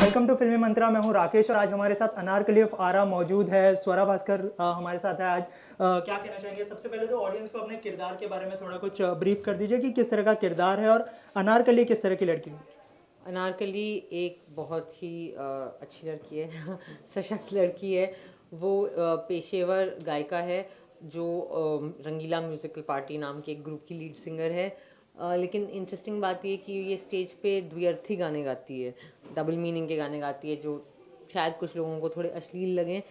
Welcome to फिल्मी मंत्रा। मैं हूं राकेश और आज हमारे साथ अनारकली ऑफ आरा मौजूद है। स्वरा भास्कर हमारे साथ है आज। क्या कहना चाहेंगे? सबसे पहले तो ऑडियंस को अपने किरदार के बारे में थोड़ा कुछ ब्रीफ कर दीजिए कि किस तरह का किरदार है और अनारकली किस तरह की लड़की है। अनारकली एक बहुत ही अच्छी लड़की है सशक्त लड़की है। वो पेशेवर गायिका है जो रंगीला म्यूज़िकल पार्टी नाम के एक ग्रुप की लीड सिंगर है। लेकिन इंटरेस्टिंग बात ये कि ये स्टेज पे द्व्यर्थी गाने गाती है, डबल मीनिंग के गाने गाती है जो शायद कुछ लोगों को थोड़े अश्लील लगें,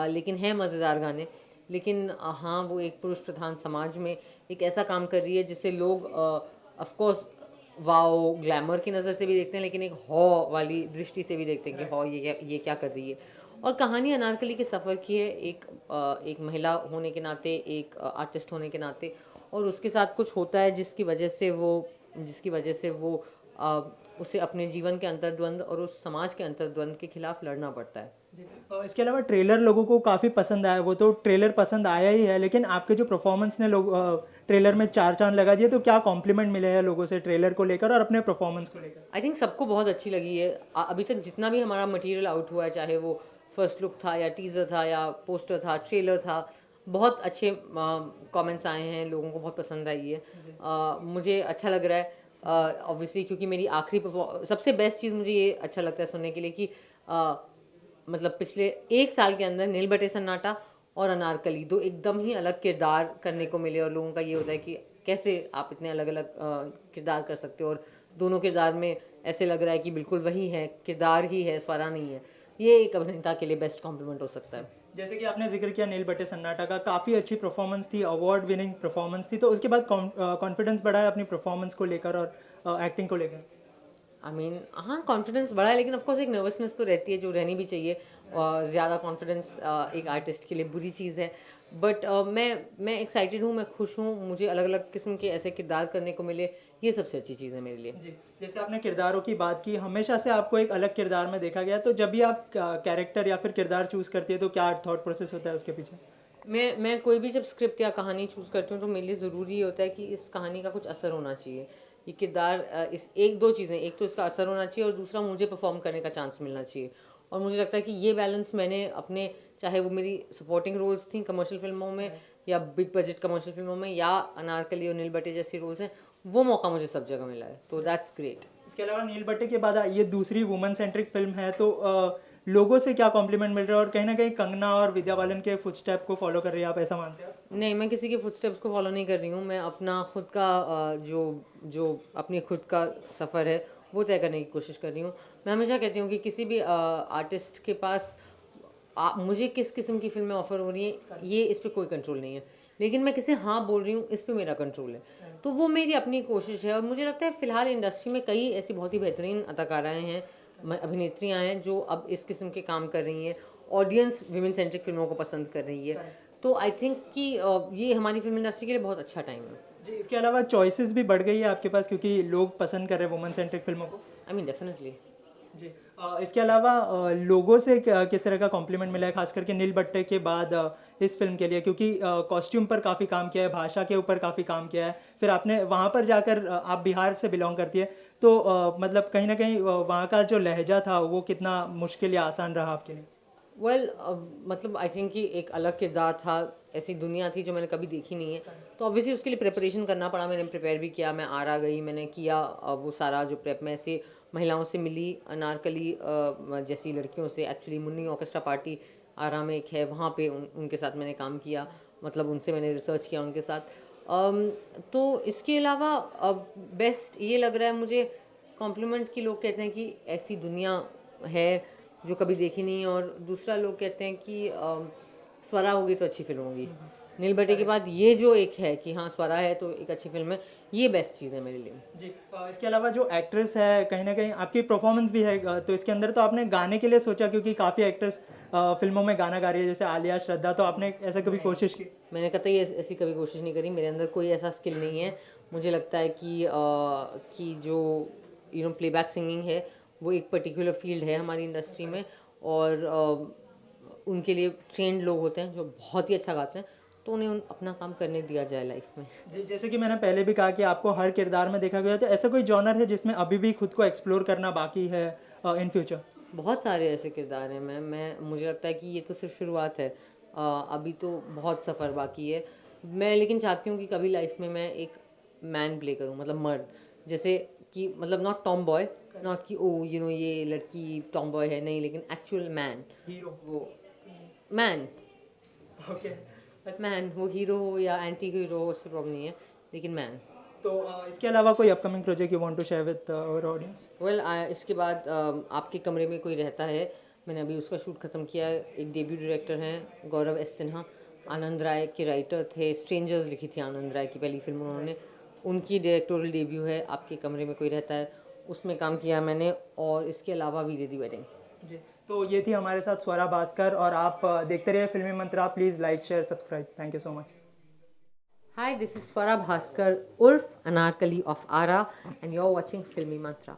लेकिन हैं मज़ेदार गाने। लेकिन हाँ, वो एक पुरुष प्रधान समाज में एक ऐसा काम कर रही है जिसे लोग ऑफ कोर्स वाओ ग्लैमर की नज़र से भी देखते हैं, लेकिन एक हॉ वाली दृष्टि से भी देखते हैं कि हॉ ये क्या कर रही है। और कहानी अनारकली के सफ़र की है, एक महिला होने के नाते, एक आर्टिस्ट होने के नाते, और उसके साथ कुछ होता है जिसकी वजह से वो उसे अपने जीवन के अंतर्द्वंद और उस समाज के अंतर्द्वंद के खिलाफ लड़ना पड़ता है। जी। इसके अलावा ट्रेलर लोगों को काफ़ी पसंद आया। वो तो ट्रेलर पसंद आया ही है, लेकिन आपके जो परफॉर्मेंस ने लोग ट्रेलर में चार चांद लगा दिए, तो क्या कॉम्प्लीमेंट मिले हैं लोगों से ट्रेलर को लेकर और अपने परफॉर्मेंस को लेकर? आई थिंक सबको बहुत अच्छी लगी है। अभी तक जितना भी हमारा मटेरियल आउट हुआ है, चाहे वो फर्स्ट लुक था या टीज़र था या पोस्टर था, ट्रेलर था, बहुत अच्छे कमेंट्स आए हैं, लोगों को बहुत पसंद आई है। मुझे अच्छा लग रहा है ऑब्वियसली, क्योंकि मेरी आखिरी सबसे बेस्ट चीज़ मुझे ये अच्छा लगता है सुनने के लिए कि मतलब पिछले एक साल के अंदर नील बटे सन्नाटा और अनारकली दो एकदम ही अलग किरदार करने को मिले, और लोगों का ये होता है कि कैसे आप इतने अलग अलग किरदार कर सकते हो, और दोनों किरदार में ऐसे लग रहा है कि बिल्कुल वही है, किरदार ही है, स्वरा नहीं है। ये एक अभिनेता के लिए बेस्ट कॉम्प्लीमेंट हो सकता है। जैसे कि आपने जिक्र किया नील बटे सन्नाटा का, काफ़ी अच्छी परफॉर्मेंस थी, अवार्ड विनिंग परफॉर्मेंस थी, तो उसके बाद कॉन्फिडेंस बढ़ा है अपनी परफॉर्मेंस को लेकर और एक्टिंग को लेकर? हाँ, कॉन्फिडेंस बढ़ा है, लेकिन ऑफकोर्स एक नर्वसनेस तो रहती है जो रहनी भी चाहिए। ज़्यादा कॉन्फिडेंस एक आर्टिस्ट के लिए बुरी चीज़ है। बट मैं एक्साइटेड हूँ, मैं खुश हूँ, मुझे अलग अलग किस्म के ऐसे किरदार करने को मिले, ये सबसे अच्छी चीज़ है मेरे लिए। जी। जैसे आपने किरदारों की बात की, हमेशा से आपको एक अलग किरदार में देखा गया, तो जब भी आप कैरेक्टर या फिर किरदार चूज़ करती है तो क्या थॉट प्रोसेस होता है उसके पीछे? मैं कोई भी जब स्क्रिप्ट या कहानी चूज़ करती हूँ तो मेरे लिए ज़रूरी होता है कि इस कहानी का कुछ असर होना चाहिए। ये किरदार इस एक दो चीज़ें, एक तो इसका असर होना चाहिए और दूसरा मुझे परफॉर्म करने का चांस मिलना चाहिए। और मुझे लगता है कि ये बैलेंस मैंने अपने, चाहे वो मेरी सपोर्टिंग रोल्स थी कमर्शियल फिल्मों में या बिग बजट कमर्शियल फिल्मों में या अनारकली और नील बटे जैसी रोल्स हैं, वो मौका मुझे सब जगह मिला है, तो दैट्स ग्रेट। इसके अलावा नील बट्टे के बाद ये दूसरी वुमन सेंट्रिक फिल्म है, तो लोगों से क्या कॉम्प्लीमेंट मिल रहा है और कहीं ना कहीं कंगना और विद्या बालन के फुटस्टेप को फॉलो कर रही है, आप ऐसा मानते हैं? नहीं, मैं किसी के फुटस्टेप्स को फॉलो नहीं कर रही हूँ। मैं अपना खुद का जो जो अपनी खुद का सफ़र है वो तय करने की कोशिश कर रही हूँ। मैं हमेशा कहती हूँ कि किसी भी आर्टिस्ट के पास मुझे किस किस्म की फिल्में ऑफ़र हो रही हैं, ये इस पे कोई कंट्रोल नहीं है, लेकिन मैं किसे हाँ बोल रही हूँ, इस पे मेरा कंट्रोल है। तो वो मेरी अपनी कोशिश है, और मुझे लगता है फ़िलहाल इंडस्ट्री में कई ऐसी बहुत ही बेहतरीन अदाकाराएँ हैं, अभिनेत्रियाँ हैं जो अब इस किस्म के काम कर रही हैं। ऑडियंस विमेन सेंट्रिक फिल्मों को पसंद कर रही है, तो आई थिंक कि ये हमारी फिल्म इंडस्ट्री के लिए बहुत अच्छा टाइम है। जी। इसके अलावा चॉइसेस भी बढ़ गई है आपके पास क्योंकि लोग पसंद कर रहे हैं वुमन सेंट्रिक फिल्मों को? I mean definitely. जी। इसके अलावा लोगों से किस तरह का कॉम्प्लीमेंट मिला है, खास करके नील बट्टे के बाद इस फिल्म के लिए? क्योंकि कॉस्ट्यूम पर काफ़ी काम किया है, भाषा के ऊपर काफ़ी काम किया है, फिर आपने वहाँ पर जाकर आप बिहार से बिलोंग करती है, तो मतलब कहीं ना कहीं वहाँ का जो लहजा था वो कितना मुश्किल या आसान रहा आपके लिए? वेल मतलब आई थिंक कि एक अलग किरदार था, ऐसी दुनिया थी जो मैंने कभी देखी नहीं है, तो ऑब्वियसली उसके लिए प्रिपरेशन करना पड़ा। मैंने प्रिपेयर भी किया, मैं आरा गई, मैंने किया वो सारा जो प्रेप में ऐसे महिलाओं से मिली, अनारकली जैसी लड़कियों से। एक्चुअली मुन्नी ऑर्केस्ट्रा पार्टी आरा में एक है, वहाँ पे उनके साथ मैंने काम किया, मतलब उनसे मैंने रिसर्च किया उनके साथ। तो इसके अलावा अब बेस्ट ये लग रहा है मुझे कॉम्प्लीमेंट की, लोग कहते हैं कि ऐसी दुनिया है जो कभी देखी नहीं है, और दूसरा लोग कहते हैं कि स्वरा होगी तो अच्छी फिल्म होगी। नील बटे के बाद ये जो एक है कि हाँ स्वरा है तो एक अच्छी फिल्म है, ये बेस्ट चीज़ है मेरे लिए। जी। इसके अलावा जो एक्ट्रेस है, कहीं ना कहीं आपकी परफॉर्मेंस भी है, तो इसके अंदर तो आपने गाने के लिए सोचा? क्योंकि काफ़ी एक्ट्रेस फिल्मों में गाना गा रही है, जैसे आलिया, श्रद्धा, तो आपने ऐसा कभी कोशिश की? मैंने कतई ऐसी कभी कोशिश नहीं करी, मेरे अंदर कोई ऐसा स्किल नहीं है। मुझे लगता है कि जो प्लेबैक सिंगिंग है वो एक पर्टिकुलर फील्ड है हमारी इंडस्ट्री में, और उनके लिए ट्रेंड लोग होते हैं जो बहुत ही अच्छा गाते हैं, तो उन्हें अपना काम करने दिया जाए लाइफ में। जैसे कि मैंने पहले भी कहा कि आपको हर किरदार में देखा गया, तो ऐसा कोई जॉनर है जिसमें अभी भी खुद को एक्सप्लोर करना बाकी है इन फ्यूचर? बहुत सारे ऐसे किरदार हैं। मैं मुझे लगता है कि ये तो सिर्फ शुरुआत है। अभी तो बहुत सफ़र बाकी है। मैं लेकिन चाहती हूँ कि कभी लाइफ में मैं एक मैन प्ले करूँ, मतलब मर्द। जैसे कि मतलब नॉट टॉम बॉय, नॉट कि ओ ये लड़की टॉम बॉय है, नहीं, लेकिन एक्चुअल मैन। हीरो। वो मैन ओके। मैन वो हीरो हो या एंटी हीरो हो, उससे प्रॉब्लम नहीं है, लेकिन मैन। तो इसके अलावा कोई upcoming project you want to share with our audience? Well इसके बाद आपके कमरे में कोई रहता है, मैंने अभी उसका शूट ख़त्म किया है। एक डेब्यू डायरेक्टर हैं गौरव एस सिन्हा, आनंद राय के राइटर थे। स्ट्रेंजर्स लिखी थी आनंद राय की पहली फिल्म उन्होंने, उनकी डायरेक्टोरियल डेब्यू है आपके कमरे में कोई रहता है, उसमें काम किया मैंने। और इसके अलावा वीरे दी वेडिंग। जी, तो ये थी हमारे साथ स्वरा भास्कर, और आप देखते रहिए Filmi Mantra. Please like share subscribe. Thank you so much. Hi, this is Swara Bhaskar Urf Anarkali of Ara, and you're watching Filmy Mantra.